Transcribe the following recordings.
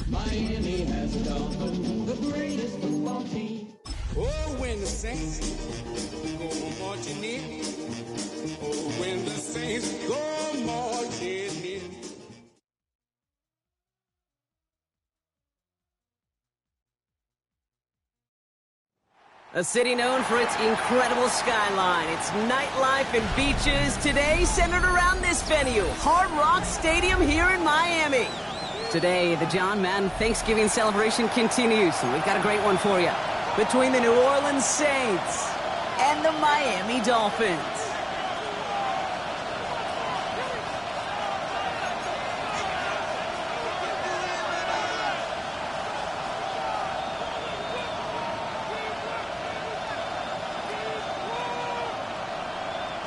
Miami has a Dolphin, the greatest football team. Oh, when the Saints go marching in. Oh, when the Saints go marching in. A city known for its incredible skyline, its nightlife and beaches, today centered around this venue, Hard Rock Stadium here in Miami. Today, the John Madden Thanksgiving celebration continues, and we've got a great one for you. Between the New Orleans Saints and the Miami Dolphins.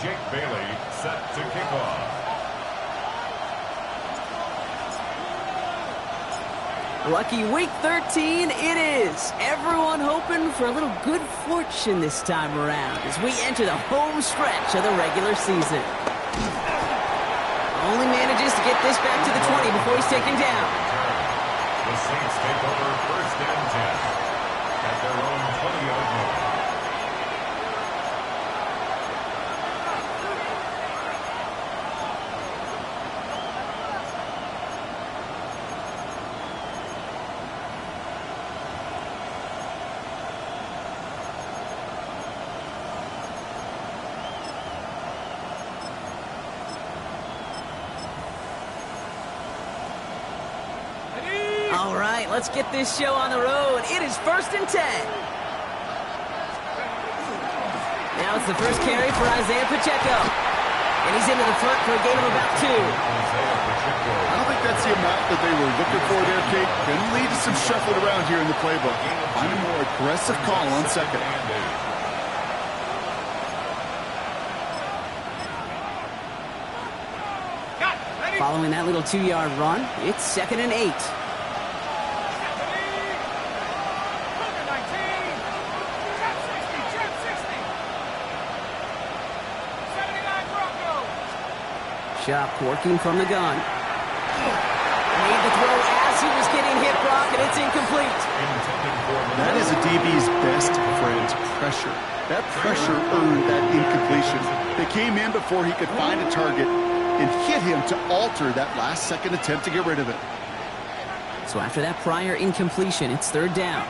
Jake Bailey set to kick off. Lucky week 13 it is. Everyone hoping for a little good fortune this time around as we enter the home stretch of the regular season. Only manages to get this back to the 20 before he's taken down. The Saints take over first and 10 at their own 20-yard line. All right, let's get this show on the road. It is first and 10. Now it's the first carry for Isaiah Pacheco. And he's into the front for a gain of about 2. I don't think that's the amount that they were looking for there, Kate. Going to lead to some shuffling around here in the playbook. Find a more aggressive call on second. Following that little 2-yard run, it's second and 8. Shop working from the gun. Made the throw as he was getting hit, Brock, and it's incomplete. That is a DB's best friend, pressure. That pressure earned that incompletion. They came in before he could find a target and hit him to alter that last-second attempt to get rid of it. So after that prior incompletion, it's third down.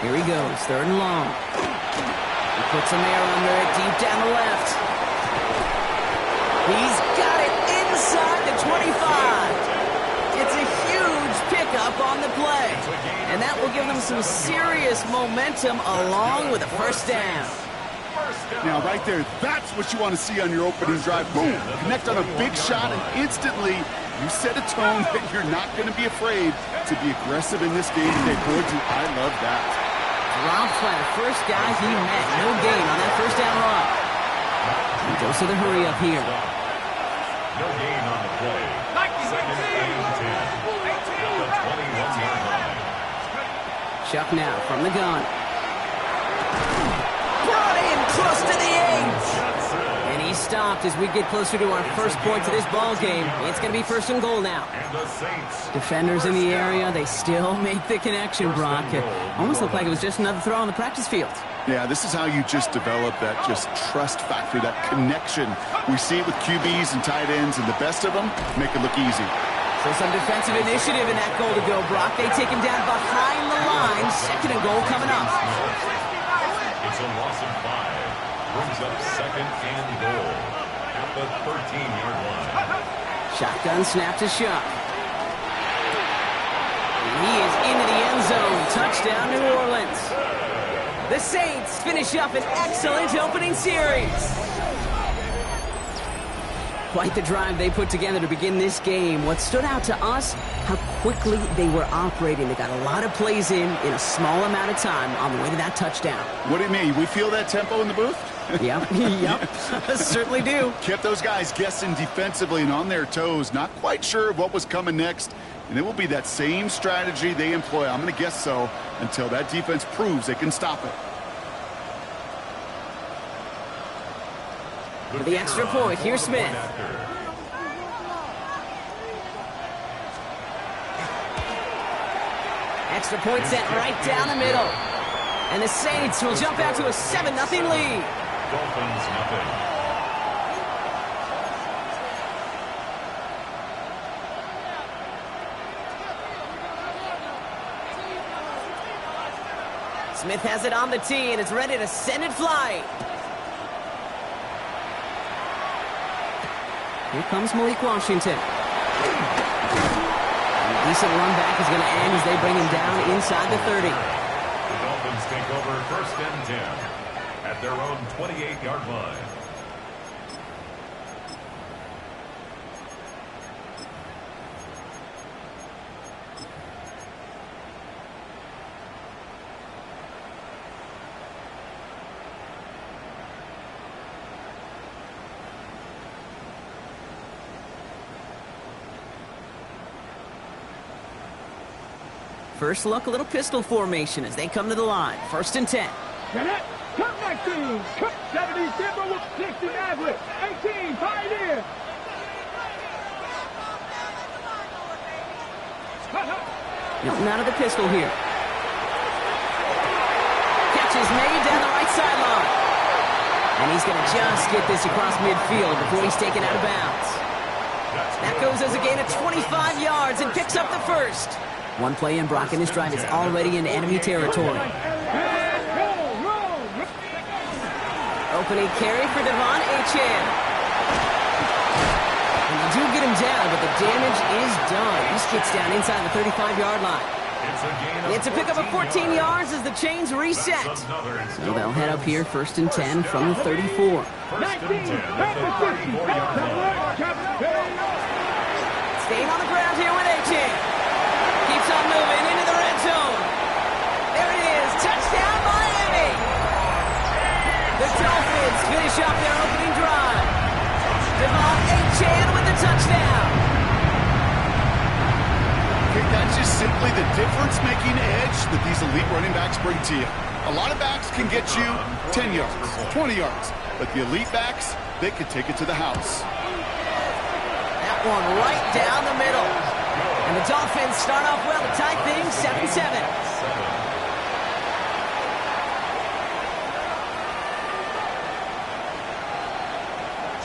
Here he goes, third and long. He puts some air under it, deep down the left. He's got it inside the 25. It's a huge pickup on the play. And that will give them some serious momentum along with a first down. Now, right there, that's what you want to see on your opening drive. Boom! Connect on a big shot, and instantly you set a tone that you're not going to be afraid to be aggressive in this game today. Boy, do I love that. Dropped by the first guy he met. No gain on that first down run. He goes to the hurry up here. No gain on the play. Second and 10 at the 21-yard line. Chuck now from the gun. Brought in close to the 8. And he stopped as we get closer to our first point to this ball game. It's going to be first and goal now. And the Saints. Defenders in the area, they still make the connection, Brock. It almost looked like it was just another throw on the practice field. Yeah, this is how you just develop that just trust factor, that connection. We see it with QBs and tight ends, and the best of them make it look easy. So some defensive initiative in that goal to go, Brock. They take him down behind the line. Second and goal coming up. It's a loss of 5. Brings up second and goal at the 13-yard line. Shotgun snap to Shuck. He is into the end zone. Touchdown, New Orleans. The Saints finish up an excellent opening series. Quite the drive they put together to begin this game. What stood out to us, how quickly they were operating. They got a lot of plays in a small amount of time on the way to that touchdown. What do you mean? We feel that tempo in the booth? Yep, certainly do. Kept those guys guessing defensively and on their toes, not quite sure what was coming next. And it will be that same strategy they employ, I'm going to guess so, until that defense proves they can stop it. For the extra point, here's Smith. Extra point sent right down the middle. And the Saints will jump out to a 7-0 lead. Dolphins nothing. Smith has it on the tee, and it's ready to send it flying. Here comes Malik Washington. A decent run back is going to end as they bring him down inside the 30. The Dolphins take over 1st and 10 at their own 28-yard line. First look, a little pistol formation as they come to the line. 1st and 10. Come back team. 70 Denver with 60 Maverick. 18 Pioneer. Milton out of the pistol here. Catch is made down the right sideline. And he's going to just get this across midfield before he's taken out of bounds. That goes as a gain of 25 yards and picks up the first. One play in, Brock, and this drive is already in enemy territory. Opening carry for Devon Achane. And you do get him down, but the damage is done. He gets down inside the 35-yard line. It's a pickup of 14 yards as the chains reset. So they'll head up here 1st and 10 from the 34. Staying on the ground here with Achane. Keeps on moving into the red zone. There it is. Touchdown, Miami. The Dolphins finish up their opening drive. Devon Achane with the touchdown. Okay, that's just simply the difference-making edge that these elite running backs bring to you. A lot of backs can get you 10 yards, 20 yards, but the elite backs, they can take it to the house. That one right down the middle. And the Dolphins start off well to tie things 7-7.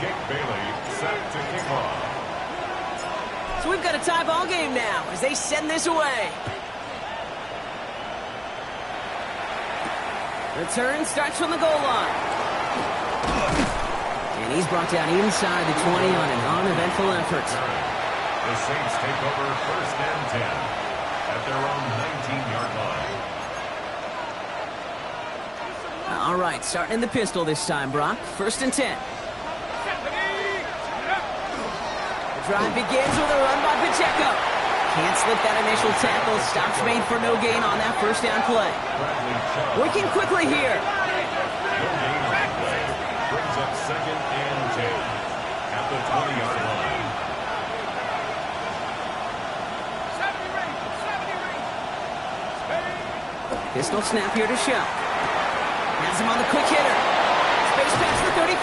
Jake Bailey set to kick off. So we've got a tie ball game now as they send this away. Return starts from the goal line. And he's brought down inside the 20 on an uneventful effort. The Saints take over 1st and 10 at their own 19-yard line. All right, starting in the pistol this time, Brock. 1st and 10. The drive begins with a run by Pacheco. Can't slip that initial tackle. Stops made for no gain on that 1st down play. Working quickly here. No gain on the play. Brings up 2nd and 10 at the 20-yard line. Pistol snap here to Shell. Has him on the quick hitter. Space past the 35.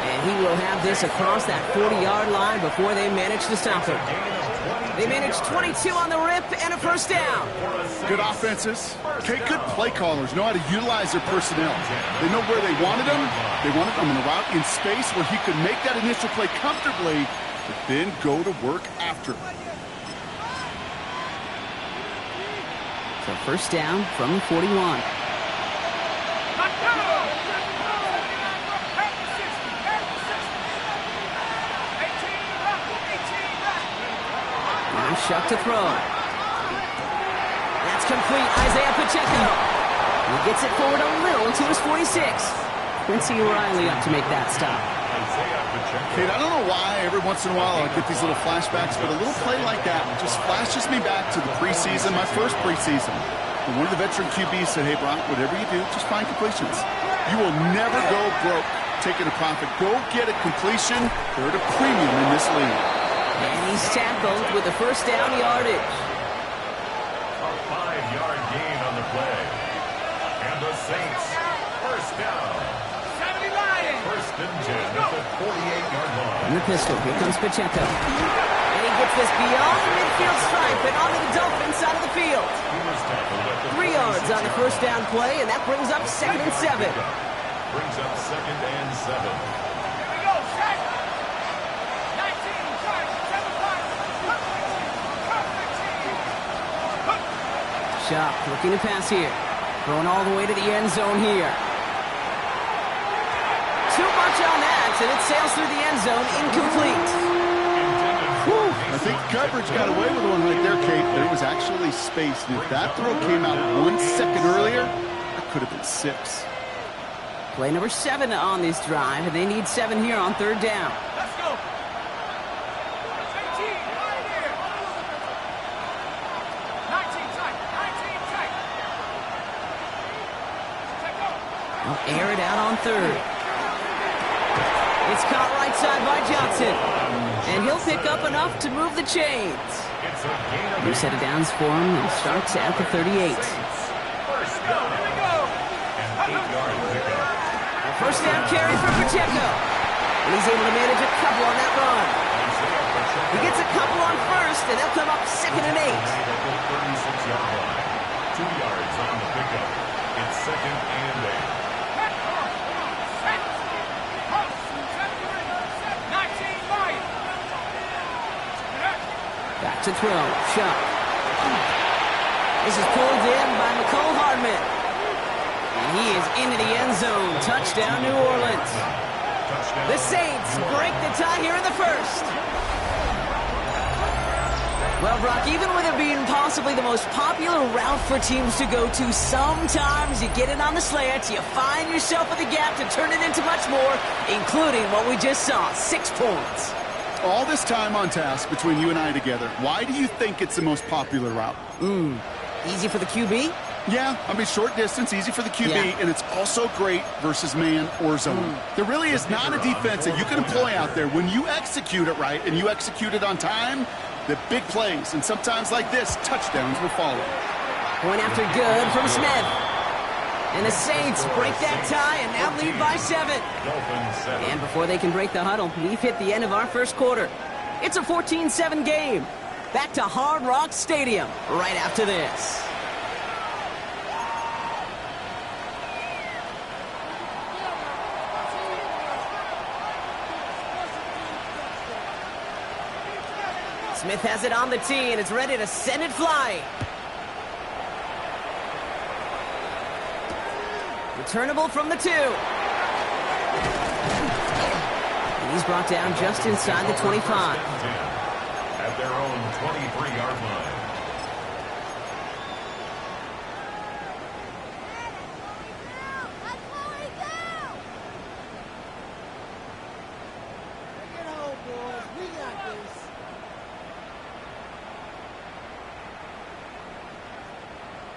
And he will have this across that 40-yard line before they manage to stop him. They manage 22 on the rip and a 1st down. Good offenses. Okay, good play callers know how to utilize their personnel. They know where they wanted them. They wanted them in a route in space where he could make that initial play comfortably, but then go to work after. So 1st down from 41. Now Shuck to throw. That's complete. Isaiah Pacheco. He gets it forward a little to his 46. Quincy Riley up to make that stop. Kate, I don't know why every once in a while I get these little flashbacks, but a little play like that just flashes me back to the preseason, my first preseason. And one of the veteran QBs said, hey, Brock, whatever you do, just find completions. You will never go broke taking a profit. Go get a completion. They're at a premium in this league. And he's tackled with a first down yardage. A 5-yard gain on the play. And the Saints, first down. First and 10 at the 48-yard line. In the pistol, here comes Pacheco. And he gets this beyond the midfield stripe and onto the Dolphin side of the field. 3 yards on the first down play, and that brings up 2nd and 7. Brings up 2nd and 7. Sharp looking to pass here. Throwing all the way to the end zone here. Too much on that, and it sails through the end zone, incomplete. Whew, I think coverage got away with one right there, Kate. There was actually space, and if that throw came out 1 second earlier, that could have been 6. Play number 7 on this drive, and they need 7 here on 3rd down. Let's go. 18, right here. 19 tight. They'll air it out on 3rd. It's caught right side by Johnson. And he'll pick up enough to move the chains. New set of downs for him, and starts at the 38. First down carry for Pacheco. And he's able to manage a couple on that run. He gets a couple on first, and they'll come up 2nd and 8. 36-yard line. 2 yards on the pickup. It's 2nd and 8. Back to throw. Shot. This is pulled in by McCole Hardman. And he is into the end zone. Touchdown, New Orleans. The Saints break the tie here in the first. Well, Brock, even with it being possibly the most popular route for teams to go to, sometimes you get it on the slant, you find yourself in the gap to turn it into much more, including what we just saw, 6 points. All this time on task between you and I together, why do you think it's the most popular route? Easy for the QB? Yeah, I mean, short distance, easy for the QB, and it's also great versus man or zone. There really is not a defense that you can employ out there. When you execute it right and you execute it on time, the big plays, and sometimes like this, touchdowns will follow. Point after good from Smith. And the Saints break that tie and now lead by 7. And before they can break the huddle, we've hit the end of our first quarter. It's a 14-7 game. Back to Hard Rock Stadium right after this. Smith has it on the tee, and it's ready to send it flying. Returnable from the 2. And he's brought down just inside the 25. At their own 23-yard line.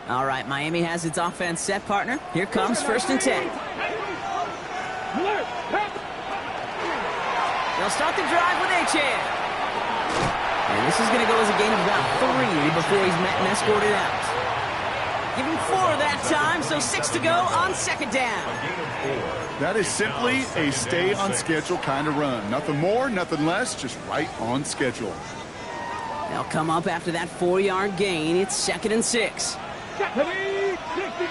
All right, Miami has its offense set, partner. Here comes 1st and 10. They'll start the drive with Achane. And this is going to go as a gain of about 3 before he's met and escorted out. Give him 4 that time, so 6 to go on 2nd down. That is simply a stay on schedule kind of run. Nothing more, nothing less, just right on schedule. They'll come up after that 4-yard gain. It's 2nd and 6. 60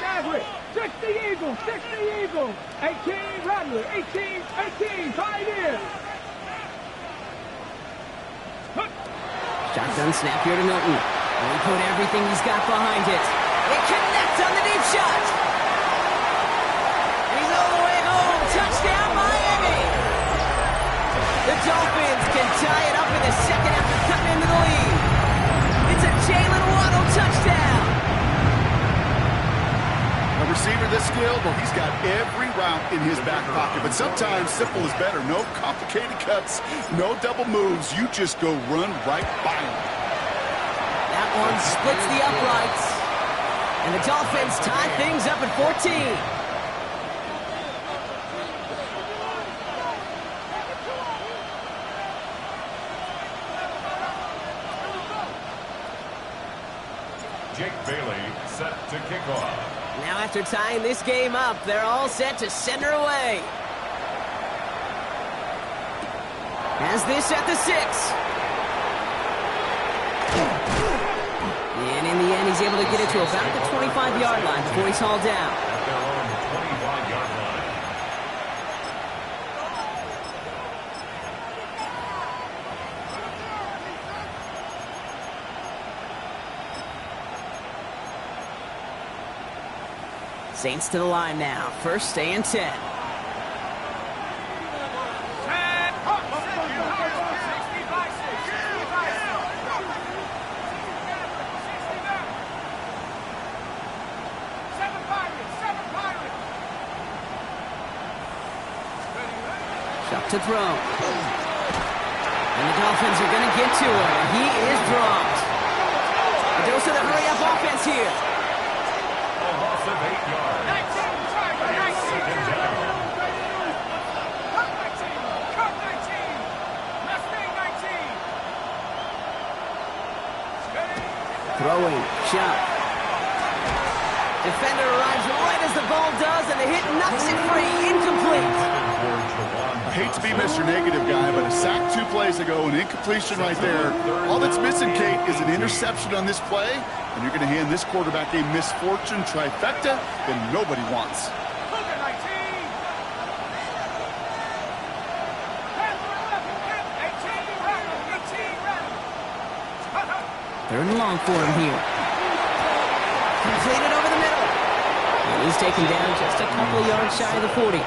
Maverick, 60 Eagle, 60 Eagle, 18 Rattler, 18, Pioneer. Shotgun snap here to Milton. And he put everything he's got behind it. It connects on the deep shot. And he's all the way home. Touchdown, Miami. The Dolphins can tie it up in the second after cutting into the lead. It's a Jalen Waddle touchdown. A receiver this skilled, well, he's got every route in his back pocket. But sometimes simple is better. No complicated cuts, no double moves. You just go run right by him. That one splits the uprights. And the Dolphins tie things up at 14. Jake Bailey set to kick off. Now after tying this game up, they're all set to send her away. Has this at the 6. And in the end, he's able to get it to about the 25-yard line before he's hauled down. At their own 25-yard line. Saints to the line now. First and 10. Shot to throw. And the Dolphins are going to get to him. He is dropped. A dose of the hurry-up offense here. A loss of 8 yards. Second down. Throwing. Shot. Defender arrives right as the ball does, and the hit knocks it free. Incomplete. I hate to be Mr. Negative guy, but a sack 2 plays ago, an incompletion right there. All that's missing, Kate, is an interception on this play, and you're going to hand this quarterback a misfortune trifecta that nobody wants. Third and long for him here. Completed over the middle. And he's taken down just a couple of yards shy of the 40.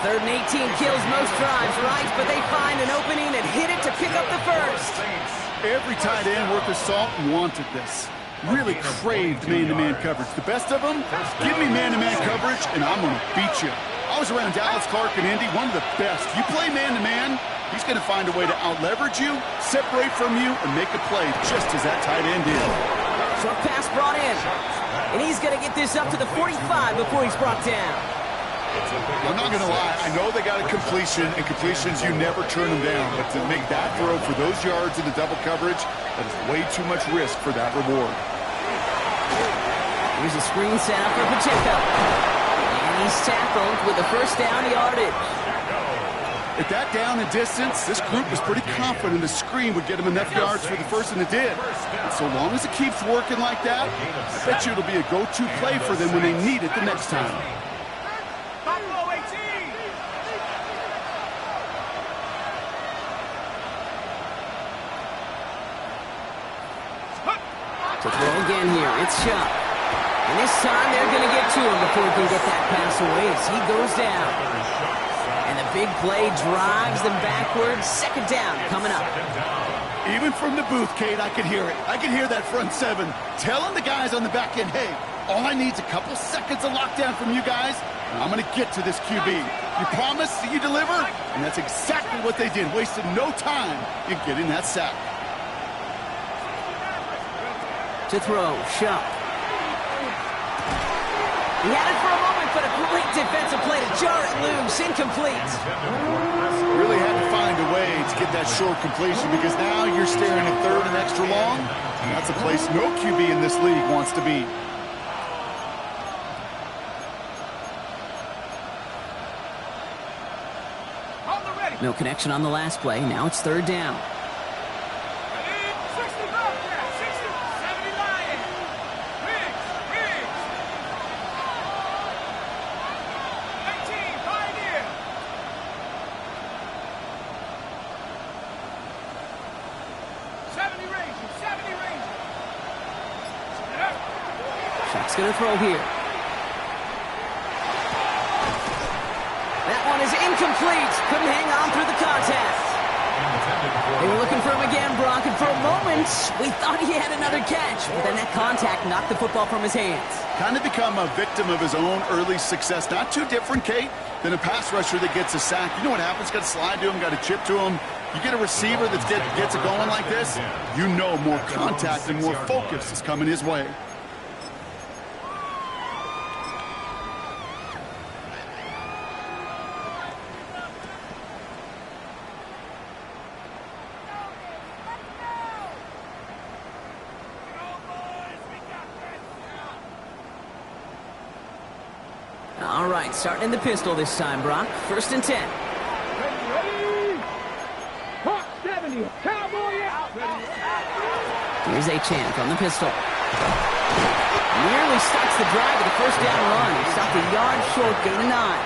Third and 18 kills most drives, right? But they find an opening and hit it to pick up the first. Every tight end worth of salt wanted this. Really craved man-to-man coverage. The best of them, give me man-to-man coverage, and I'm going to beat you. I was around Dallas, Clark, and Indy, one of the best. You play man-to-man, he's going to find a way to out-leverage you, separate from you, and make a play just as that tight end did. Short pass brought in. And he's going to get this up to the 45 before he's brought down. I'm not going to lie. I know they got a completion, and completions, you never turn them down. But to make that throw for those yards in the double coverage, that is way too much risk for that reward. Here's a screen set up for Pacheco. And he's tackled with a first down yardage. At that down and distance, this group was pretty confident the screen would get him enough yards for the first, and it did. And so long as it keeps working like that, I bet you it'll be a go-to play for them when they need it the next time. To throw again here, it's Shuck. And this time they're going to get to him before he can get that pass away as he goes down. And the big play drives them backwards. Second down coming up. Even from the booth, Kate, I could hear it. I could hear that front 7 telling the guys on the back end, hey, all I need is a couple seconds of lockdown from you guys, and I'm going to get to this QB. You promise that you deliver? And that's exactly what they did. Wasted no time in getting that sack. To throw, Shuck. He had it for a moment, but a great defensive play to jar it loose. Incomplete. Really had to find a way to get that short completion because now you're staring at third and extra long. And that's a place no QB in this league wants to be. No connection on the last play. Now it's third down. Shuck's going to throw here. That one is incomplete. Couldn't hang on through the contact. They were looking for him again, Brock, and for a moment, we thought he had another catch. But then that contact knocked the football from his hands. Kind of become a victim of his own early success. Not too different, Kate, than a pass rusher that gets a sack. You know what happens? Got to slide to him, got to chip to him. You get a receiver that gets it going like this, you know more contact and more focus is coming his way. All right, starting in the pistol this time, Brock. 1st and 10. Ready? Hawk 70. Cowboy out. Here's Achane from the pistol. Nearly starts the drive with a 1st down run. He stopped a yard short, gain of 9.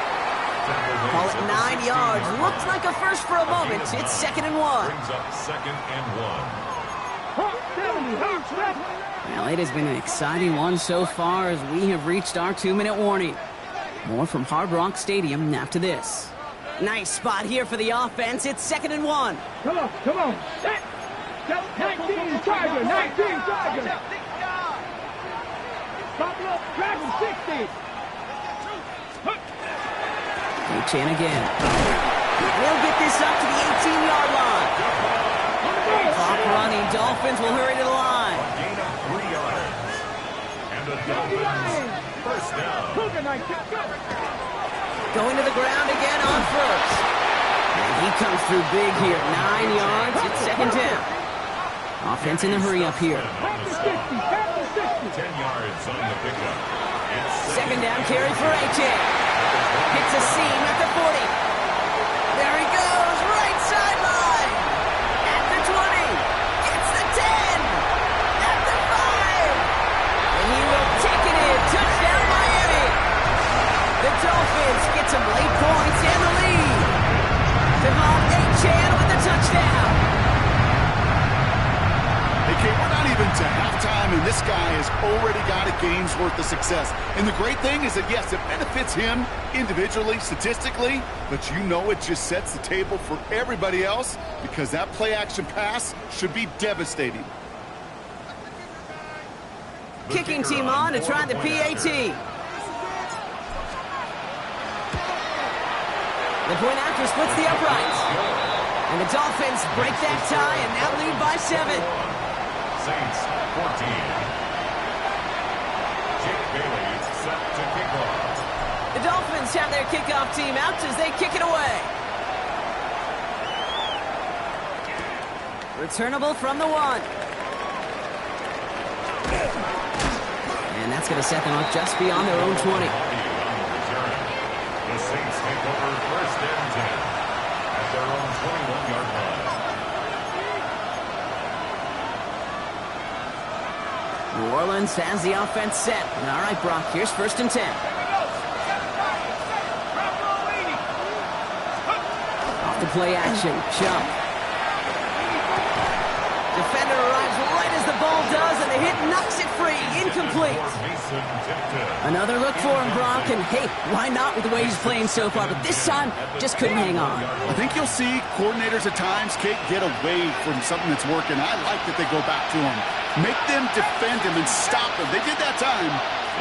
Call it 9 yards. Looked like a first for a moment. It's 2nd and 1. Brings up 2nd and 1. Hawk 70. Hawk 70. Well, it has been an exciting one so far as we have reached our 2-minute warning. More from Hard Rock Stadium after this. Nice spot here for the offense. It's 2nd and 1. Come on, come on. Set. 19 Tiger, 19 Tiger. Buffalo Dragon 60. Achane again. They'll get this up to the 18-yard line. Clock running. Dolphins will hurry to the line. A gain of 3 yards. And the Dolphins 1st down. Going to the ground again on 1st. And he comes through big here. 9 yards. It's 2nd down. Offense in the hurry up here. 10 yards on the pickup. It's 2nd down carry for Achane. Hits a seam at the 40. There he goes. Right sideline. At the 20. Gets the 10. At the 5. And he will take it in. Touchdown Miami. The Dolphins get some late points and the lead. Devon Achane with the touchdown. Hey, Kate, we're not even to halftime, and this guy has already got a game's worth of success. And the great thing is that, yes, it benefits him individually, statistically, but you know it just sets the table for everybody else because that play-action pass should be devastating. Kicking team on to try the PAT. The point after splits the uprights. And the Dolphins break that tie and now lead by 7. Saints 14. Jake Bailey set to kick off. The Dolphins have their kickoff team out as they kick it away. Returnable from the 1. And that's going to set them up just beyond their own 20. The Saints take over 1st and 10 at their own 21-yard line. New Orleans has the offense set. All right, Brock, here's 1st and 10. Off the play action, jump. Defender arrives right as the ball does, and the hit knocks it free. Incomplete. Another look for him, Brock, and hey, why not with the way he's playing so far? But this time, just couldn't hang on. I think you'll see coordinators at times, Kate, get away from something that's working. I like that they go back to him. Make them defend him and stop him. They did that time.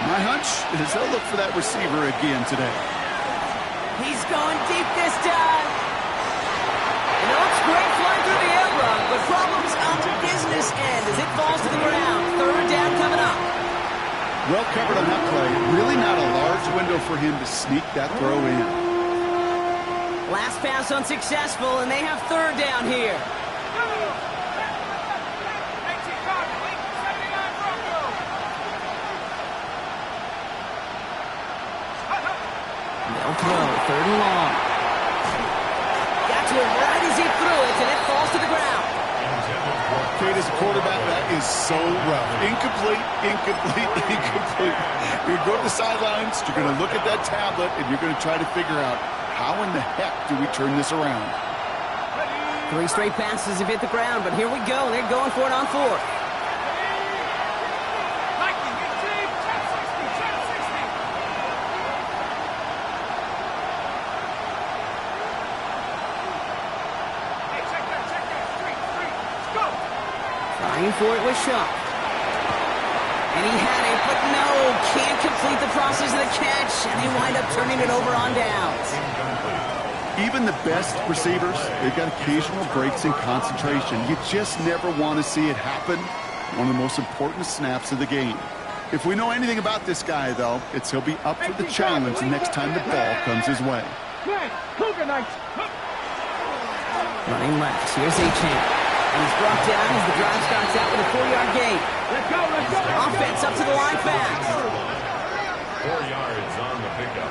My hunch is they'll look for that receiver again today. He's going deep this time. And it looks great flying through the air, Brock, but problems on the business end as it falls to the ground. 3rd down coming up. Well covered on that play. Really not a large window for him to sneak that throw in. Last pass unsuccessful, and they have 3rd down here. They'll throw, 3rd and long. Got to him right as he threw it, and it falls to the ground. Kate, as a quarterback, that is so rough. Incomplete, incomplete, incomplete. You're going to go to the sidelines, you're going to look at that tablet, and you're going to try to figure out how in the heck do we turn this around. 3 straight passes have hit the ground, but here we go. They're going for it on 4th. Going for it with Shuck. And he had it, but no, can't complete the process of the catch, and they wind up turning it over on downs. Even the best receivers, they've got occasional breaks in concentration. You just never want to see it happen. One of the most important snaps of the game. If we know anything about this guy, though, it's he'll be up for the challenge the next time the ball comes his way. Running left, here's Achane. And he's brought down as the drive starts out with a 4-yard gain. Let's go, let's go. Offense up to the line fast. 4 yards on the pickup.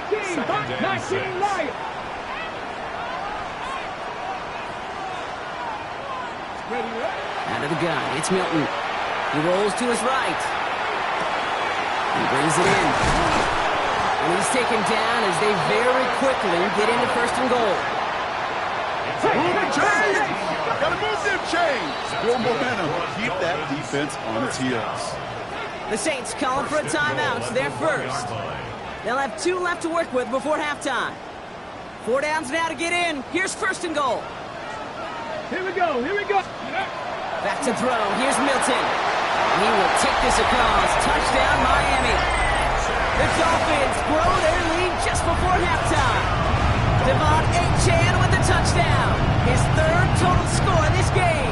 18, 19, Lions. Out of the gun, it's Milton. He rolls to his right. He brings it in. And he's taken down as they very quickly get into first and goal. Move the chains! Gotta move them chains! Build momentum. Keep that defense on its heels. The Saints calling for a timeout, so they're first. They'll have 2 left to work with before halftime. 4 downs now to get in. Here's first and goal. Here we go, here we go. Back to throw. Here's Milton. He will take this across. Touchdown, Miami. The Dolphins grow their lead just before halftime. Achane with the touchdown. His 3rd total score this game.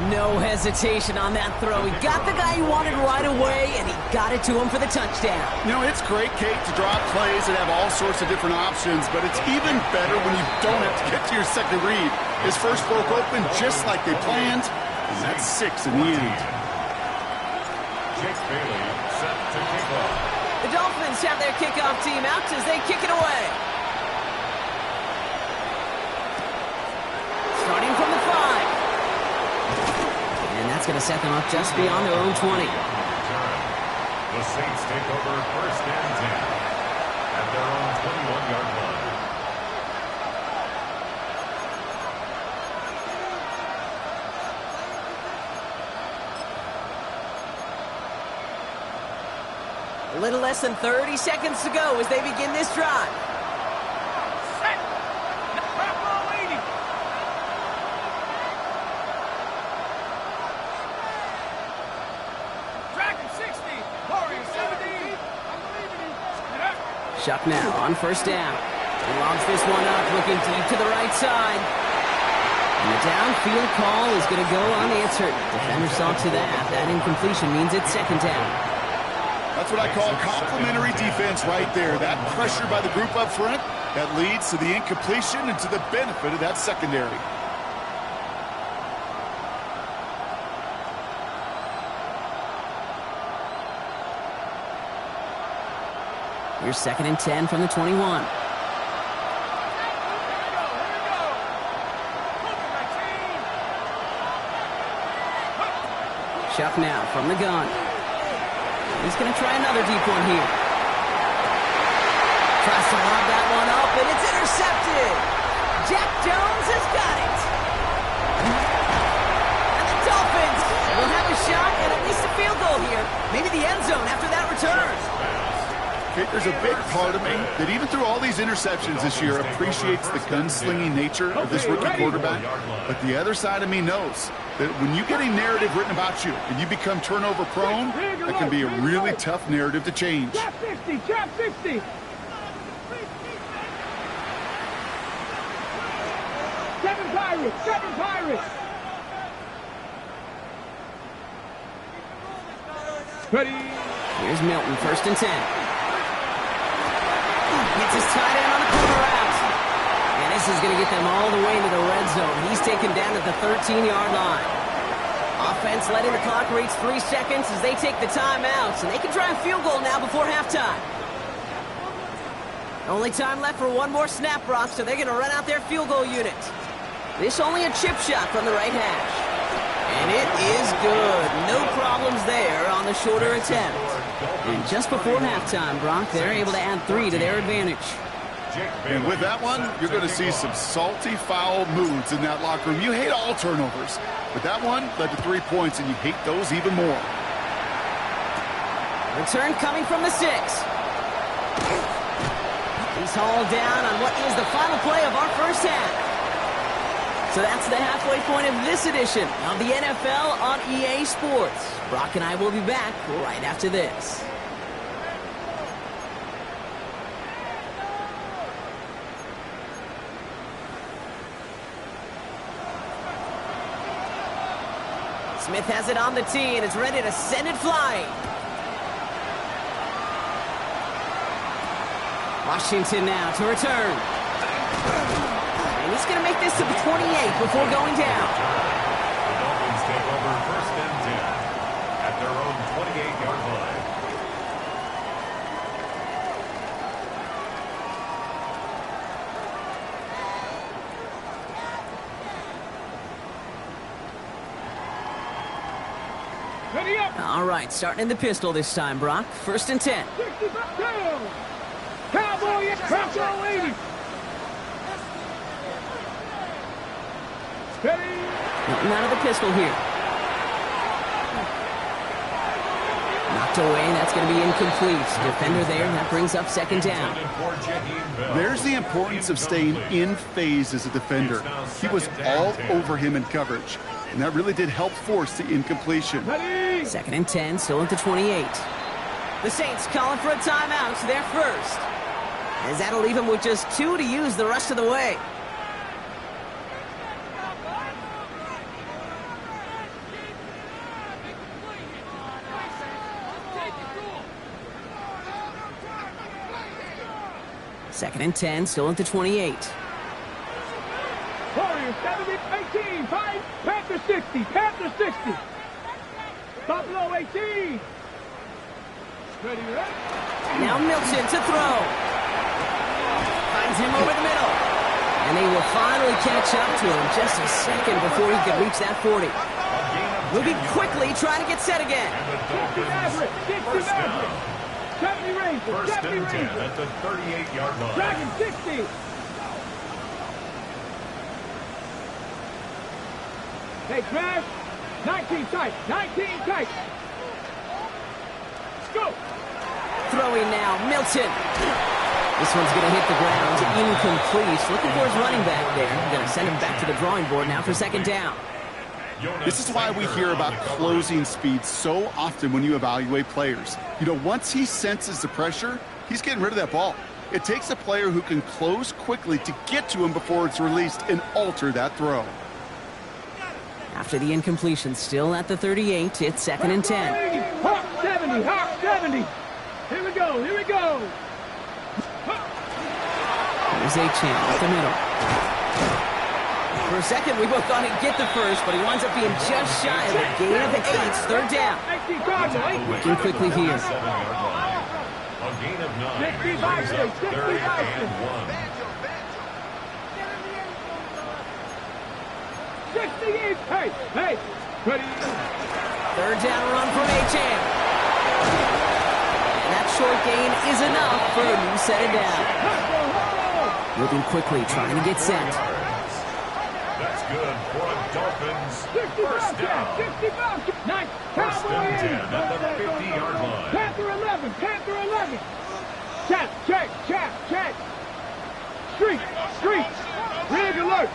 No hesitation on that throw. He got the guy he wanted right away, and he got it to him for the touchdown. You know, it's great, Kate, to drop plays and have all sorts of different options, but it's even better when you don't have to get to your second read. His first broke open just like they planned, and that's 6 in the end. Jake Bailey set to kick off. The Dolphins have their kickoff team out as they kick it away. Starting from the 5. And that's going to set them up just beyond their own 20. The Saints take over first and 10 at their own 21-yard line. A little less than 30 seconds to go as they begin this drive. Set. Crap ball leading. Dragon 60. Warrior 70. Shuck now on first down. He logs this one up, looking deep to the right side. And the downfield call is going to go unanswered. Defender saw to that. That incompletion means it's second down. That's what I call complimentary defense right there. That pressure by the group up front, that leads to the incompletion and to the benefit of that secondary. Here's second and 10 from the 21. Shuck now from the gun. He's going to try another deep one here. Tries to lob that one up, and it's intercepted. Jack Jones has got it. And the Dolphins will have a shot at least a field goal here. Maybe the end zone after that return. Okay, there's a big part of me that even through all these interceptions this year appreciates the gunslinging nature of this rookie quarterback. But the other side of me knows that when you get a narrative written about you and you become turnover prone, that can be a really tough narrative to change. Trap 50, trap 50. Seven Pirates. Ready. Here's Milton, first and 10. Gets his tight end on the corner out. And this is going to get them all the way into the red zone. He's taken down at the 13-yard line. Offense letting the clock reach 3 seconds as they take the timeouts. And they can try a field goal now before halftime. Only time left for one more snap, Brock, so they're going to run out their field goal unit. This only a chip shot from the right hash. And it is good. No problems there on the shorter attempt. And just before halftime, Brock, they're able to add 3 to their advantage. And with that one, you're going to see some salty, foul moods in that locker room. You hate all turnovers, but that one led to 3 points, and you hate those even more. Return coming from the 6. He's hauled down on what is the final play of our first half. So that's the halfway point of this edition of the NFL on EA Sports. Brock and I will be back right after this. Smith has it on the tee and is ready to send it flying. Washington now to return. And he's going to make this to the 28 before going down. The Dolphins take over 1st and 10 at their own 28-yard line. Ready up. All right, starting in the pistol this time, Brock. 1st and 10. 60 back down. Cowboy in Bronco 80. Steady. Nothing out of the pistol here. Knocked away, that's going to be incomplete. Defender there, that brings up 2nd down. There's the importance of staying in phase as a defender. He was all over him in coverage, and that really did help force the incompletion. Ready. 2nd and 10, still at the 28. The Saints calling for a timeout, so they're first. As that'll leave him with just 2 to use the rest of the way. Second and 10, still at the 28. Warriors 70, 18, 5, Panther 60, Panther 60. Buffalo 18. Ready, ready. Now Milton to throw. Finds him over the middle. And they will finally catch up to him just a second before he can reach that 40. Moving quickly, trying to get set again. 60 Maverick, 60 Maverick. 70 Rangers, 1st 70 and 10 Rangers. at the 38-yard line. Dragon 60. Hey, Trash. 19 tight, 19 tight. Let's go. Throwing now, Milton. This one's going to hit the ground, incomplete. Looking for his running back there. Going to send him back to the drawing board now for 2nd down. This is why we hear about closing speed so often when you evaluate players. You know, once he senses the pressure, he's getting rid of that ball. It takes a player who can close quickly to get to him before it's released and alter that throw. After the incompletion, still at the 38, it's 2nd and 10. Hawk 70, Hawk 70. Here we go, here we go. There's A-Champ up the middle. For a second, we both thought he'd get the first, but he winds up being just shy of a gain of 8. 3rd down. Looking quickly here. A gain of 9. 60 Bison, 60 Bison. 68. Hey, hey. Ready. 3rd down run from A-Champ. And that short gain is enough for a new set it down. Moving quickly, trying to get set. That's good for a Dolphins 1st down. 60 Bison. Nice. 1st and 10 at the 50-yard line. Panther 11, Panther 11. Check, check, check, check. Street, street. Rig alert.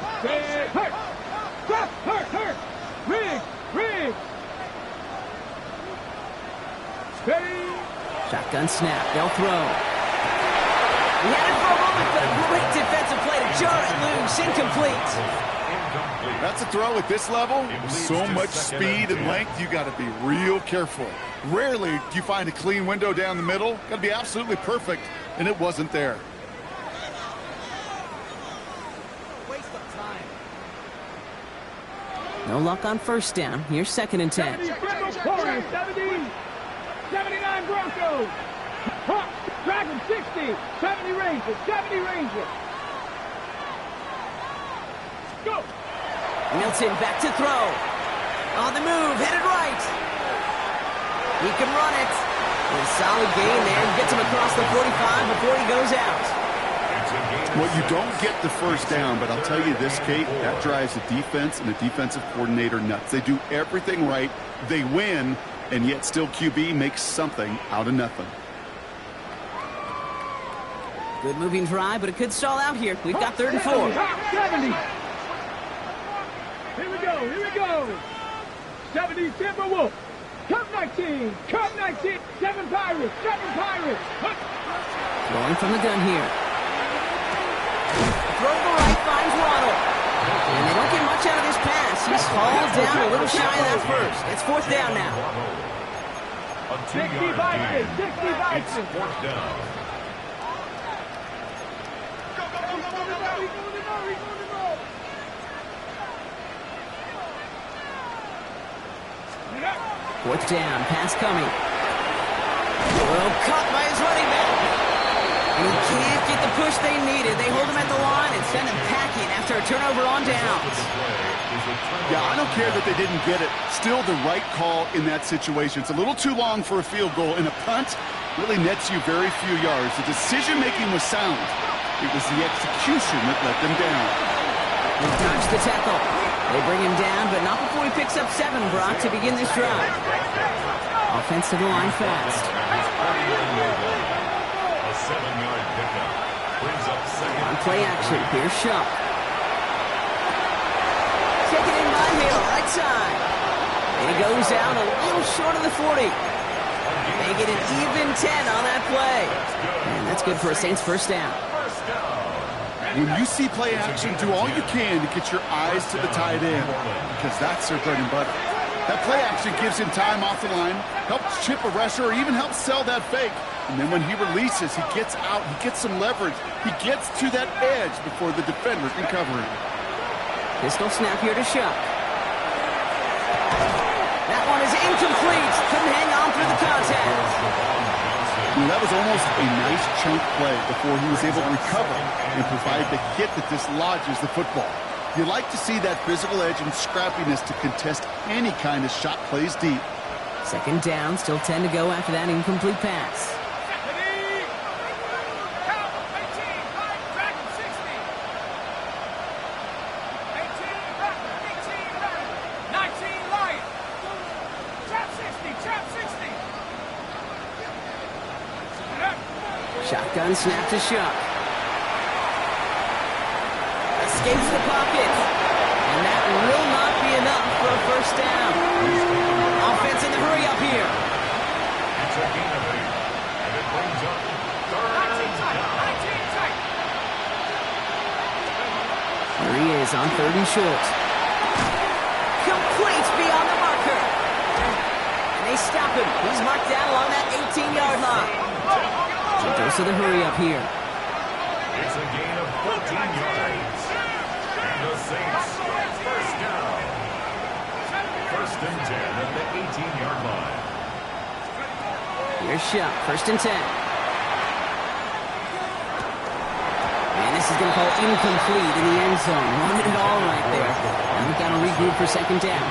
Hurt. Stop, hurt, hurt. Rig, rig. Steady. Shotgun snap, they'll throw. He had it for a moment, but a great defensive play to jar it loose. Incomplete. That's a throw at this level. So much speed and length, you got to be real careful. Rarely do you find a clean window down the middle. Got to be absolutely perfect, and it wasn't there. No luck on 1st down. Here's 2nd and 10. 70, 79 Broncos. Hawk, Dragon 60, 70 Rangers, 70 Rangers. Go. Milton back to throw. On the move, headed right. He can run it. And a solid gain there. Gets him across the 45 before he goes out. Well, you don't get the 1st down, but I'll tell you this, Kate, that drives the defense and the defensive coordinator nuts. They do everything right. They win, and yet still QB makes something out of nothing. Good moving drive, but it could stall out here. We've got 3rd and 4. 70. Here we go. 70 Timberwolves. Cup 19. Cup 19. 7 Pirates. 7 Pirates. Going from the gun here. Throw to the right, finds Waddle. And they don't get much out of this pass. He's hauled down a little shy of that first. It's fourth down now. A 2-yard gain. 60 Vikings. It's fourth down. Fourth down, pass coming. Well, caught by his running back. And he can't get the push they needed. They hold him at the line and send him packing after a turnover on downs. Yeah, I don't care that they didn't get it. Still the right call in that situation. It's a little too long for a field goal, and a punt really nets you very few yards. The decision-making was sound. It was the execution that let them down. He dodged the tackle. They bring him down, but not before he picks up 7, Brock, to begin this drive. Offense to the line fast. A 7-yard pickup. Brings up second. On play action, here's Shuck. Taken in by Hill, right side. And he goes out a little short of the 40. They get an even 10 on that play. And that's good for a Saints first down. When you see play action, do all you can to get your eyes to the tight end, because that's their bread and butter. That play action gives him time off the line, helps chip a rusher, or even helps sell that fake. And then when he releases, he gets out, he gets some leverage. He gets to that edge before the defender can cover him. Pistol snap here to Shuck. That one is incomplete. Couldn't hang on through the contact. That was almost a nice chunk play before he was able to recover and provide the hit that dislodges the football. You like to see that physical edge and scrappiness to contest any kind of shot plays deep. Second down, still 10 to go after that incomplete pass. Shotgun snap to Shuck. Escapes the pocket. And that will not be enough for a first down. Offense in the hurry up here. It's a gain of 8. And it brings up third down. Here he is on 3rd and short. Complete beyond the marker. And they stop him. He's marked down along that 18-yard line. So dose of the hurry up here. It's a gain of 14 yards. And the Saints first down. First and 10 at the 18-yard line. Here's Shuck, 1st and 10. And this is going to fall incomplete in the end zone. Running it all right there. And we've got to regroup for 2nd down.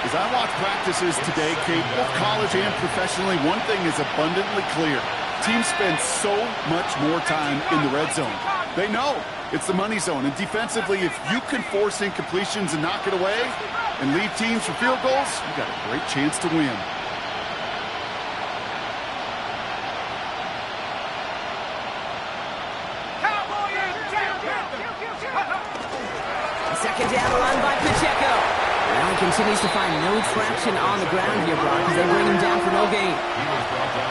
As I watch practices today, Kate, both college and professionally, one thing is abundantly clear. Teams spend so much more time in the red zone. They know it's the money zone. And defensively, if you can force incompletions and knock it away and leave teams for field goals, you got a great chance to win. Second down, run by Pacheco. Now he continues to find no traction on the ground here, Brock, as they bring him down for no gain.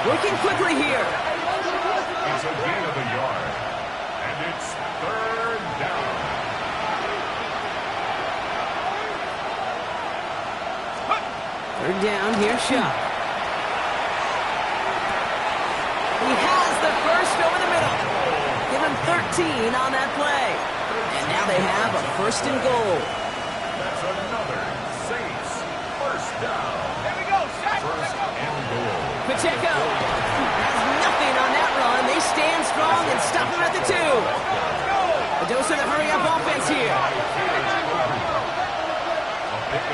Working quickly here. It's a gain of a yard. And it's 3rd down. Third down, here's Shuck. He has the first over the middle. Give him 13 on that play. And now they have a 1st and goal. That's another Saints first down. Here we go. 1st and goal. Pacheco has nothing on that run. They stand strong and stop him at the 2. A dose of the hurry-up offense here.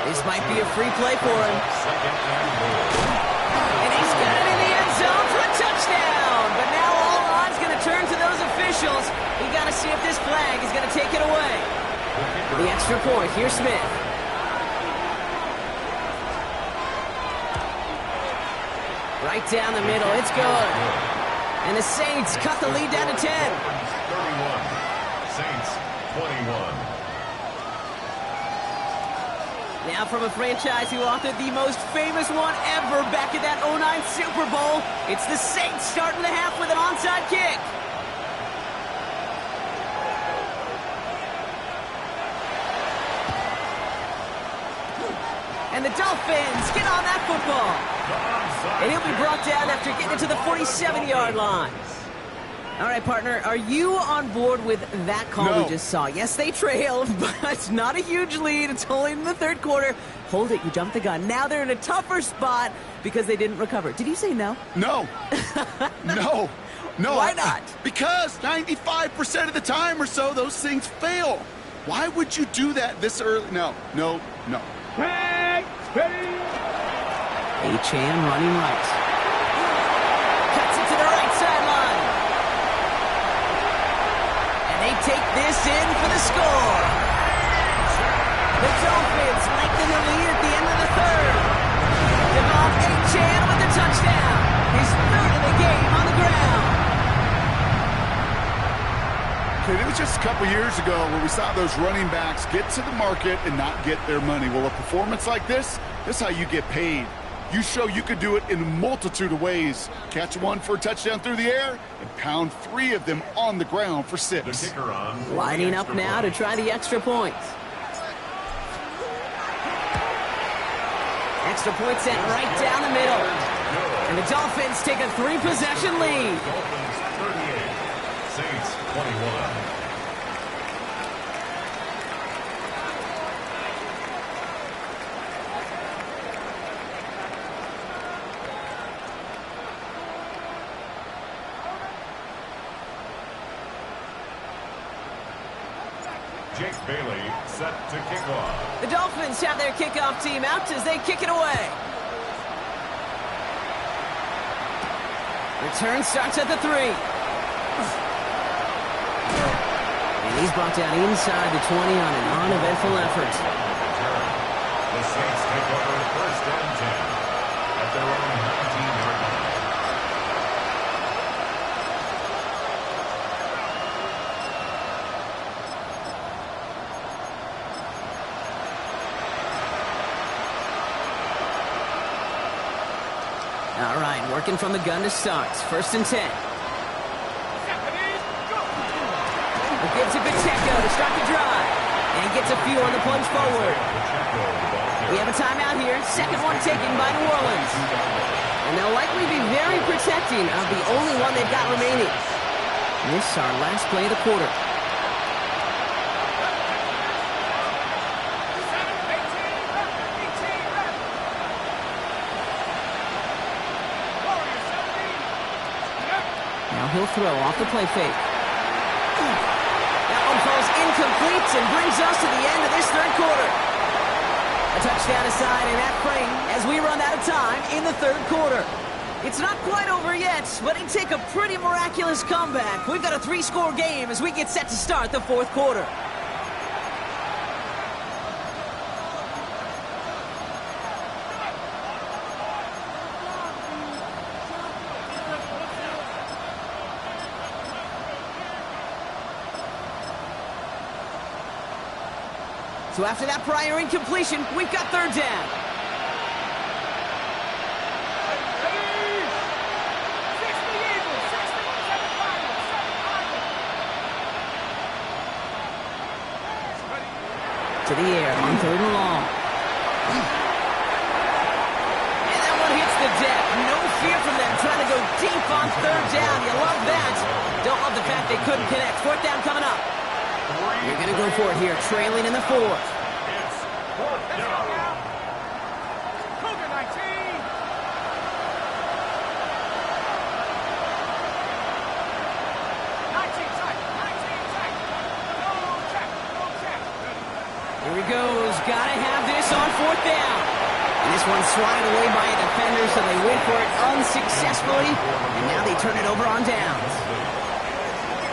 This might be a free play for him. And he's got it in the end zone for a touchdown. But now all eyes going to turn to those officials. We got to see if this flag is going to take it away. For the extra point, here's Smith. Right down the middle, it's good. And the Saints cut the lead down to 10. 31. Saints 21. Now from a franchise who authored the most famous one ever back in that '09 Super Bowl, it's the Saints starting the half with an onside kick. And the Dolphins get on that football. And he'll be brought down after getting to the 47-yard line. All right, partner, are you on board with that call we just saw? Yes, they trailed, but it's not a huge lead. It's only in the third quarter. Hold it, you jumped the gun. Now they're in a tougher spot because they didn't recover. Did you say no? No. No. Why not? Because 95% of the time or so, those things fail. Why would you do that this early? No. Tag, speed. Achane running right. Cuts it to the right sideline. And they take this in for the score. The Dolphins lengthen the lead at the end of the third. Devon Achane with the touchdown. His third of the game on the ground. Okay, it was just a couple years ago where we saw those running backs get to the market and not get their money. Well, a performance like this is how you get paid. You show you can do it in a multitude of ways. Catch one for a touchdown through the air and pound 3 of them on the ground for 6. The kicker on. Lining up now to try the extra points. Extra point sent right down the middle. And the Dolphins take a 3-possession lead. Dolphins 38, Saints 21. Jake Bailey set to kick off. The Dolphins have their kickoff team out as they kick it away. Return starts at the 3. And he's brought down inside the 20 on an uneventful effort. The Saints take over first and 10 at their own 19-yard line. All right, working from the gun to start. First and 10. He gives it Pacheco to start the drive. And he gets a few on the plunge forward. We have a timeout here. Second one taken by New Orleans. And they'll likely be very protecting of the only one they've got remaining. This is our last play of the quarter. Now he'll throw off the play fake. That one falls incomplete and brings us to the end of this third quarter. A touchdown aside in that frame as we run out of time in the third quarter. It's not quite over yet, but it take a pretty miraculous comeback. We've got a 3-score game as we get set to start the fourth quarter. So after that prior incompletion, we've got third down. To the air on third and long. And that one hits the deck. No fear from them trying to go deep on third down. You love that. Don't love the fact they couldn't connect. Fourth down coming up. You're going to go for it here, trailing in the fourth. It's fourth down. Cougar 19. Here he goes. Got to have this on fourth down. And this one's swatted away by a defender, so they went for it unsuccessfully. And now they turn it over on downs.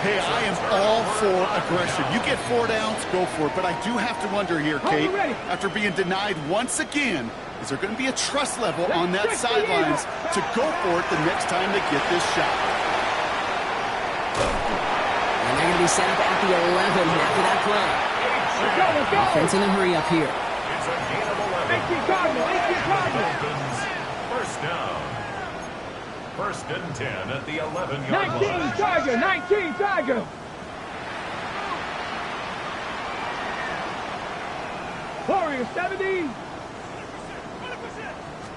Hey, I am all for aggression. You get 4 downs, go for it. But I do have to wonder here, Kate, after being denied once again, is there going to be a trust level on that sidelines to go for it the next time they get this shot? And they're going to be set up at the 11 after that play. Offense in a hurry up here. It's a gain of 11. 18 Cardinal, 18 Cardinal. Dolphins, first down. First and 10 at the 11-yard 19 line. Tiger, 19 Tiger. Warriors 70.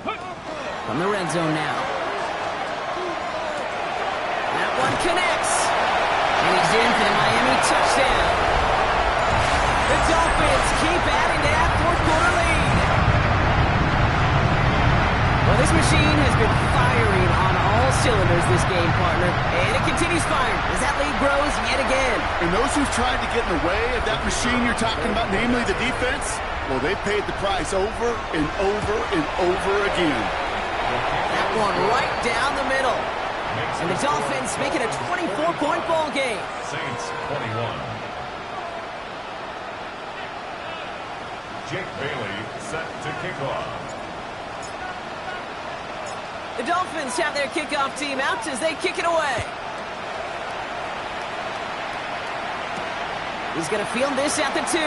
From the red zone now. That one connects. And he's in for the Miami touchdown. The Dolphins keep adding to that fourth-quarter lead. Well, this machine has been firing on all cylinders this game, partner. And it continues firing as that lead grows yet again. And those who've tried to get in the way of that machine you're talking about, namely the defense, well, they paid the price over and over and over again. That one right down the middle. And the Dolphins make it a 24-point ball game. Saints 21. Jake Bailey set to kick off. The Dolphins have their kickoff team out as they kick it away. He's going to field this at the 2.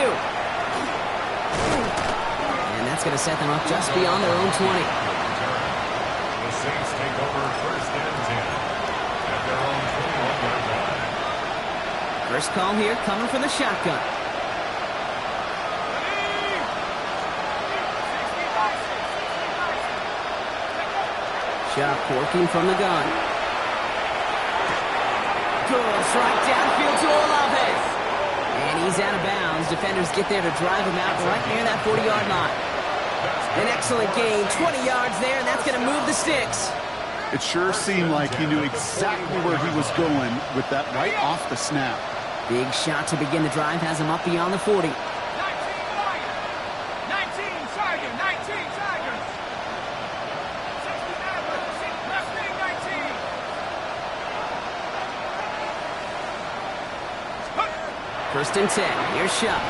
And that's going to set them up just beyond their own 20. The Saints take over first and 10 at their own 21-yard line. First call here coming from the shotgun. Shot working from the gun. Goes right downfield to Olave. And he's out of bounds. Defenders get there to drive him out right near that 40-yard line. An excellent gain, 20 yards there, and that's going to move the sticks. It sure seemed like he knew exactly where he was going with that right off the snap. Big shot to begin the drive has him up beyond the 40. 19 Tiger, 19 Tigers. 69, left wing 19. First and 10, here's Shuck.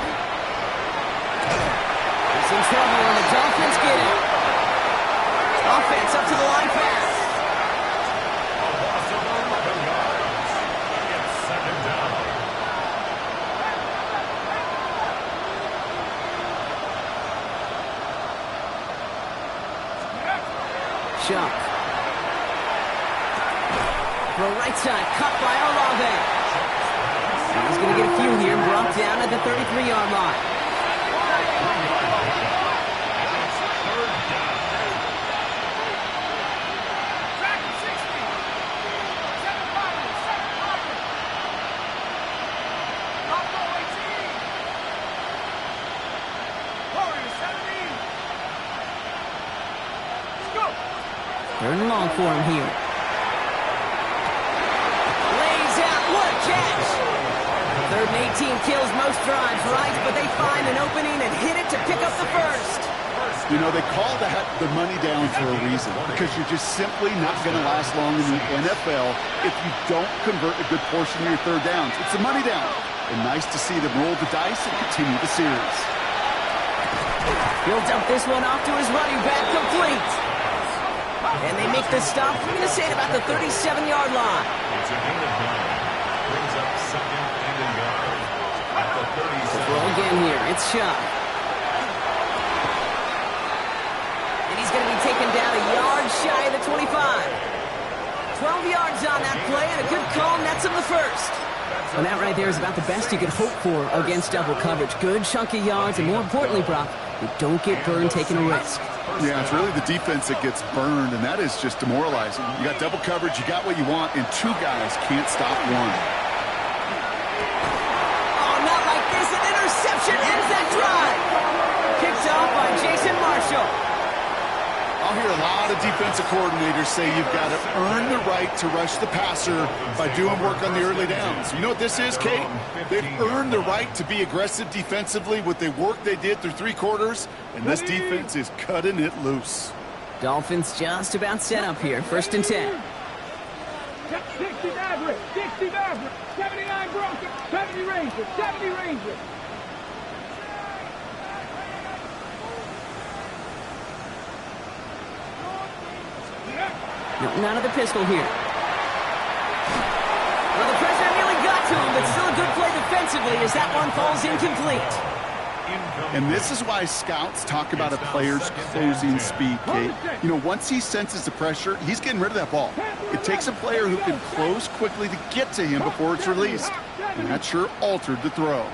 He's in trouble, and the Dolphins get it. Offense up to the line pass. A loss of 11 yards. It's second down. Shuck. Throw right side, cut by Olave. He's going to get a few here, brought down at the 33-yard line. Third and long for him here. Lays out, what a catch! Third and 18 kills most drives, right? But they find an opening and hit it to pick up the first. You know, they call that the money down for a reason, because you're just simply not going to last long in the NFL if you don't convert a good portion of your third downs. It's a money down. And nice to see them roll the dice and continue the series. He'll dump this one off to his running back, complete. And they make the stop, I'm going to say, at about the 37-yard line. It's a gain of 9. Brings up second and a yard at the 37. Throw again here. It's Shuck. And he's going to be taken down a yard shy of the 25. 12 yards on that play, and a good call nets him the first. And that right there is about the best you could hope for against double coverage. Good chunky yards, and more importantly, Brock, you don't get burned taking a risk. Yeah, it's really the defense that gets burned, and that is just demoralizing. You got double coverage, you got what you want, and two guys can't stop one. Oh, not like this. An interception ends that drive. Kicked off by Jason Marshall. I'll hear a lot of defensive coordinators say you've got to earn the right to rush the passer by doing work on the early downs. You know what this is, Kate? They've earned the right to be aggressive defensively with the work they did through three quarters, and this defense is cutting it loose. Dolphins just about set up here. First and 10. 60 Maverick, 60 Maverick, 79 Broncos, 70 Rangers, 70 Rangers. No, none of the pistol here. Well, the pressure nearly got to him, but still a good play defensively as that one falls incomplete. And this is why scouts talk about a player's closing speed, Kate. You know, once he senses the pressure, he's getting rid of that ball. It takes a player who can close quickly to get to him before it's released. And that sure altered the throw.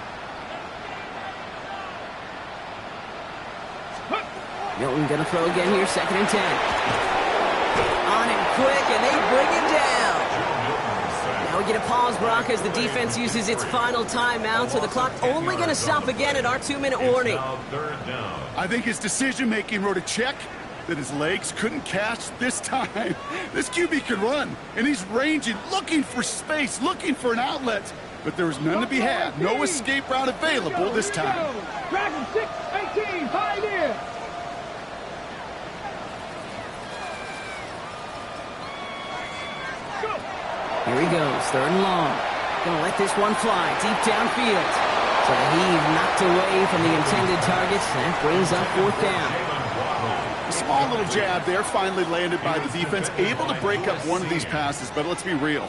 Milton gonna throw again here, 2nd and 10. On him quick, and they bring him down. Now we get a pause, Brock, as the defense uses its final timeout, so the clock only gonna stop again at our 2-minute warning. I think his decision-making wrote a check that his legs couldn't catch this time. This QB can run, and he's ranging, looking for space, looking for an outlet. But there was none to be had. No escape route available this time. Dragon 6, 18, Pioneer. Here he goes, 3rd and long. Gonna let this one fly deep downfield. So the heave knocked away from the intended targets. That brings up 4th down. A small little jab there, finally landed by the defense. Able to break up one of these passes, but let's be real.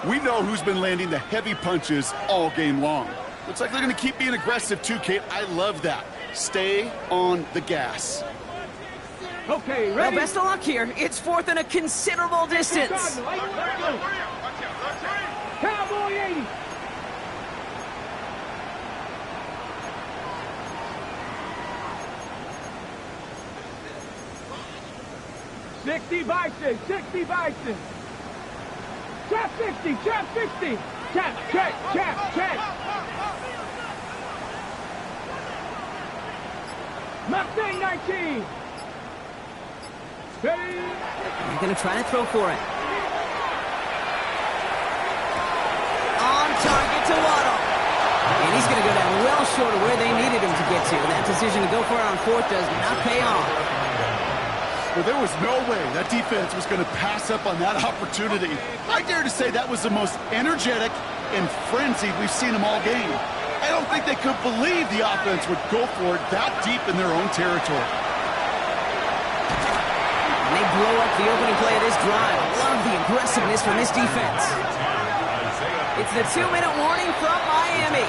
We know who's been landing the heavy punches all game long. Looks like they're going to keep being aggressive too, Kate. I love that. Stay on the gas. Okay, Well, ready? best of luck here. It's 4th and a considerable distance. Cowboy 80. $60 Bison, 60 Bison. Chap 60, chap 60. Chap, check, chap, check. Mustang 19. Ready? They're going to try to throw for it. On target to Waddle. And he's going to go down well short of where they needed him to get to. That decision to go for it on 4th does not pay off. Well, there was no way that defense was going to pass up on that opportunity. I dare to say that was the most energetic and frenzied we've seen them all game. I don't think they could believe the offense would go for it that deep in their own territory. And they blow up the opening play of this drive. Love the aggressiveness from this defense. It's the 2-minute warning from Miami.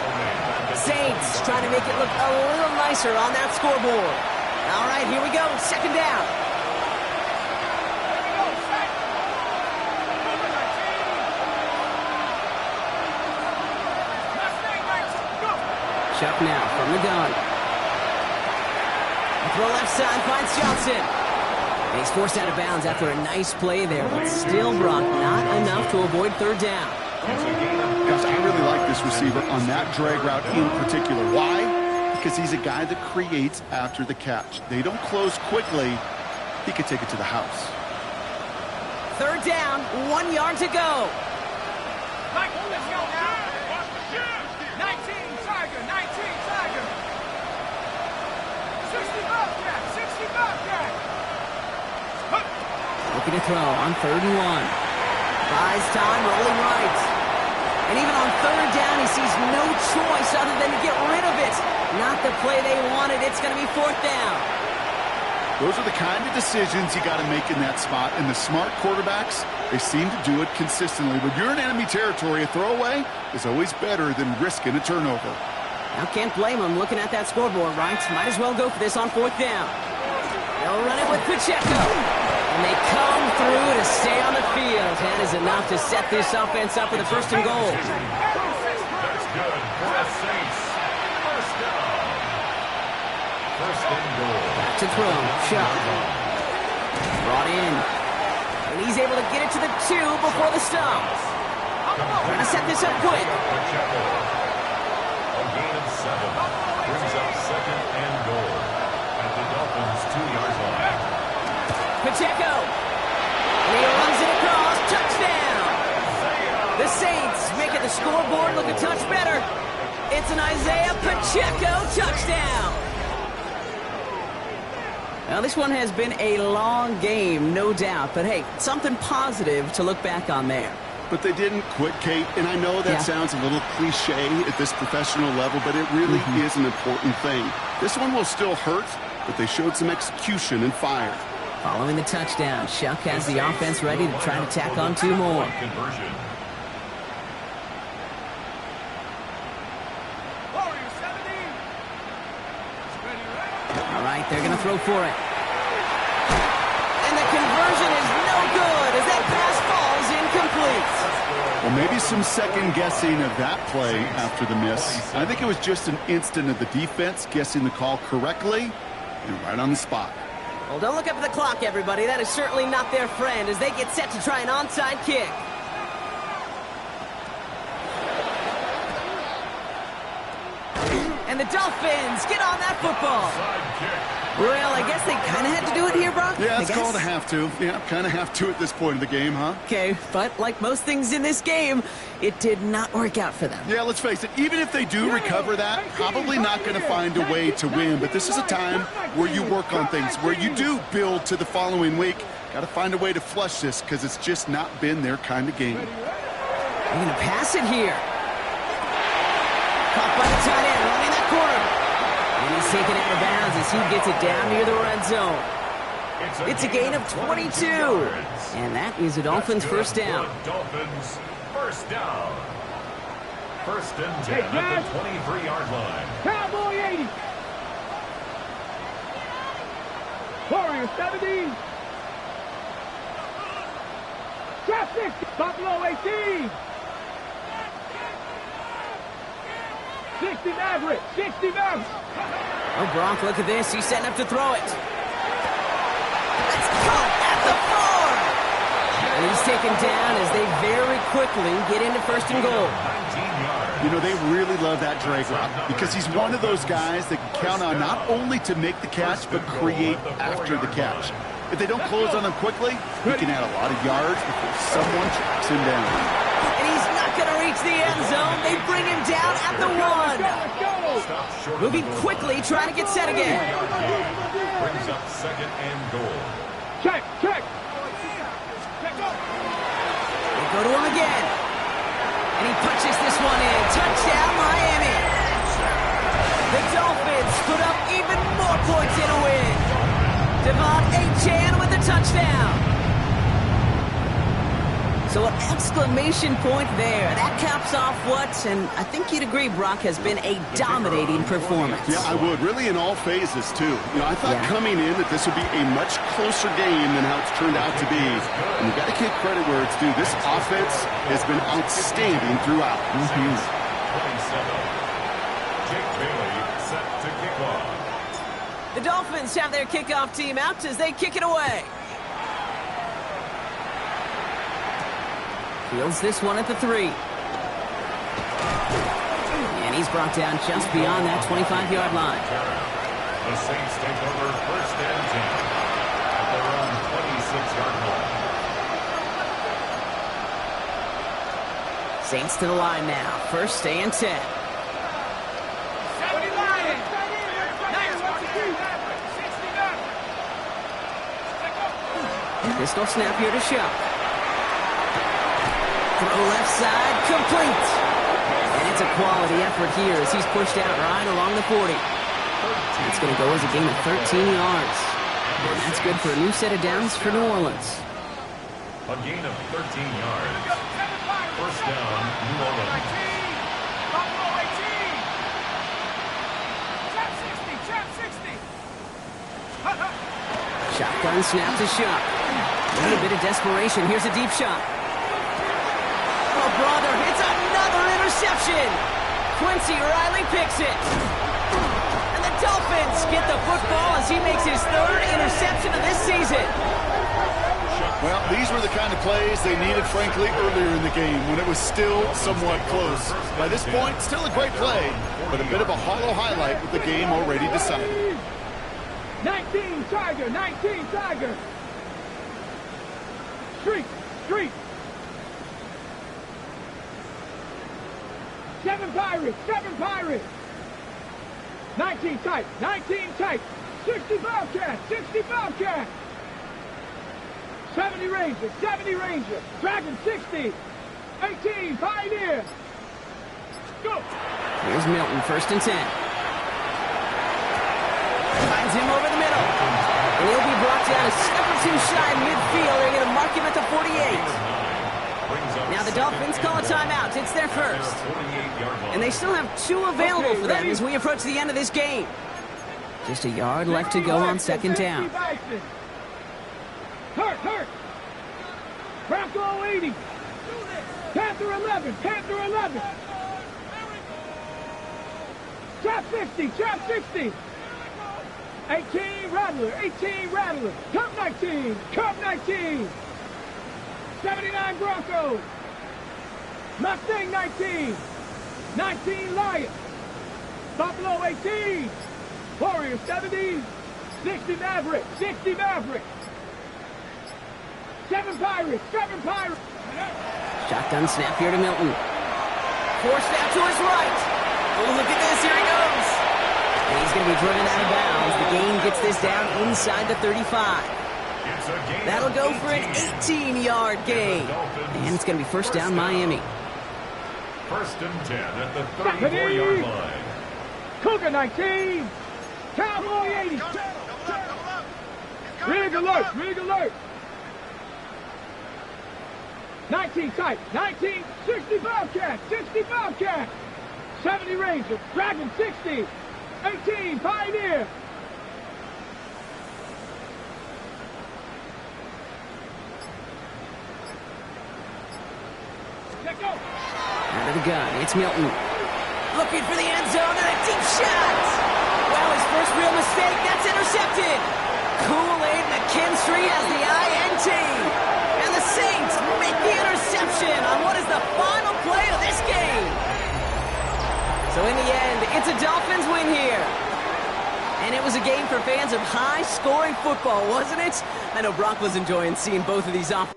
Saints trying to make it look a little nicer on that scoreboard. All right, here we go. 2nd down. Chuck now from the gun. Throw left side, finds Johnson. And he's forced out of bounds after a nice play there, but still, Brock, not enough to avoid 3rd down. Gosh, I really like this receiver on that drag route in particular. Why? Because he's a guy that creates after the catch. They don't close quickly. He could take it to the house. 3rd down, 1 yard to go. Michael, let's go now. 19 Tiger, 19 Tiger. 60 Bobcat, 60 Bobcat. Looking to throw on 3rd and 1. Buys time, rolling right. And even on 3rd down, he sees no choice other than to get rid of it. Not the play they wanted. It's going to be 4th down. Those are the kind of decisions you got to make in that spot. And the smart quarterbacks, they seem to do it consistently. When you're in enemy territory, a throwaway is always better than risking a turnover. Now can't blame him looking at that scoreboard, right? Might as well go for this on 4th down. They'll run it with Pacheco. And they come through to stay on the field. That is enough to set this offense up with a 1st and goal. That's good for the Saints. 1st down. 1st and goal. Back to throw. Chuck. Brought in. And he's able to get it to the 2 before the stop. Trying to set this up quick. Pacheco. A gain of 7. Brings up 2nd and goal. At the Dolphins' 2-yard line. Pacheco. And he runs it across. Touchdown. The Saints making the scoreboard look a touch better. It's an Isaiah Pacheco touchdown. Now, this one has been a long game, no doubt. But, hey, something positive to look back on there. But they didn't quit, Kate. And I know that sounds a little cliche at this professional level, but it really is an important thing. This one will still hurt, but they showed some execution and fire. Following the touchdown, Shuck has the offense ready to try to tack on 2 more. Conversion. All right, they're going to throw for it. And the conversion is no good as that pass falls incomplete. Well, maybe some second guessing of that play after the miss. I think it was just an instant of the defense guessing the call correctly and right on the spot. Well, don't look up at the clock, everybody. That is certainly not their friend as they get set to try an onside kick. And the Dolphins get on that football. Well, I guess they kind of had to do it here, Brock. Yeah, it's called a have to. Yeah, kind of have to at this point of the game, huh? Okay, but like most things in this game, it did not work out for them. Yeah, let's face it, even if they do recover that, probably not going to find a way to win. But this is a time where you work on things, where you do build to the following week. Got to find a way to flush this because it's just not been their kind of game. They're going to pass it here. Caught by the tight end, running that corner. And he's taken out of bounds as he gets it down near the red zone. It's a gain of 22. And that is the Dolphins' first down. Dolphins first down. First and 10 at the 23-yard line. Cowboy 80. Warrior 70. Trap 60. Buffalo 18. 60 Maverick. 60 Maverick. Oh, Gronk, look at this. He's setting up to throw it. It's caught at the 4. And he's taken down as they very quickly get into first and goal. You know, they really love that drag route because he's one of those guys that can count on not only to make the catch, but create after the catch. If they don't close on him quickly, he can add a lot of yards before someone tracks him down. And he's not going to reach the end zone. They bring him down at the 1. Moving quickly, trying to get set again. Brings up second and goal. Check. They go to him again. And he punches this one in. Touchdown, Miami. The Dolphins put up even more points in a win. Devon Achane with the touchdown. So an exclamation point there. That caps off what, and I think you'd agree, Brock, has been a dominating performance. Yeah, I would. Really in all phases, too. You know, I thought coming in that this would be a much closer game than how it's turned out to be. And you've got to give credit where it's due. This offense has been outstanding throughout. 27. Jake Bailey set to kick off. The Dolphins have their kickoff team out as they kick it away. Fields this one at the 3. And he's brought down just beyond that 25-yard line. The Saints take over first and 10 at their own 26-yard line. Saints to the line now. First and 10. Pistol snap here to Shuck. Throw left side, complete. And it's a quality effort here as he's pushed out right along the 40. It's going to go as a gain of 13 yards. And that's good for a new set of downs for New Orleans. A gain of 13 yards. First down, New Orleans. Shotgun snap to Shuck. A little bit of desperation. Here's a deep shot. Oh, brother, it's another interception. Quincy Riley picks it. And the Dolphins get the football as he makes his 3rd interception of this season. Well, these were the kind of plays they needed, frankly, earlier in the game when it was still somewhat close. By this point, still a great play, but a bit of a hollow highlight with the game already decided. 19 Tiger. Street. 7 Pirates. 19 tight. 60 Bobcat. 70 Ranger. Dragon 60. 18 Pioneer. Go. Here's Milton, first and 10. Finds him over the middle. And he'll be brought down a step or two shy midfield. They're going to mark him at the 48. Now the Dolphins call a timeout. It's their first. And they still have 2 available for them as we approach the end of this game. Just a yard left to go on second down. Hurt. Bronco 80. Panther 11. Trap 60. 18 Rattler. Cup 19. 79 Broncos. Mustang 19. 19 Lions. Buffalo 18. Warriors 70. 60 Mavericks. 7 Pirates. Shotgun snap here to Milton. Forced out to his right. Oh, look at this. Here he goes. And he's going to be driven out of bounds. The gain gets this down inside the 35. That'll go for an 18-yard gain. And it's going to be first down Miami. First and 10 at the 34-yard line. Cougar 19. Cowboy 80. Rig alert. 19 tight. 19. 60 Bobcat. 70 Ranger. Dragon 60. 18 Pioneer. Let go. Out of the gun, it's Milton. Looking for the end zone and a deep shot. Well, his first real mistake, that's intercepted. Kool-Aid McKinstry has the INT. And the Saints make the interception on what is the final play of this game. So in the end, it's a Dolphins win here. And it was a game for fans of high-scoring football, wasn't it? I know Brock was enjoying seeing both of these off.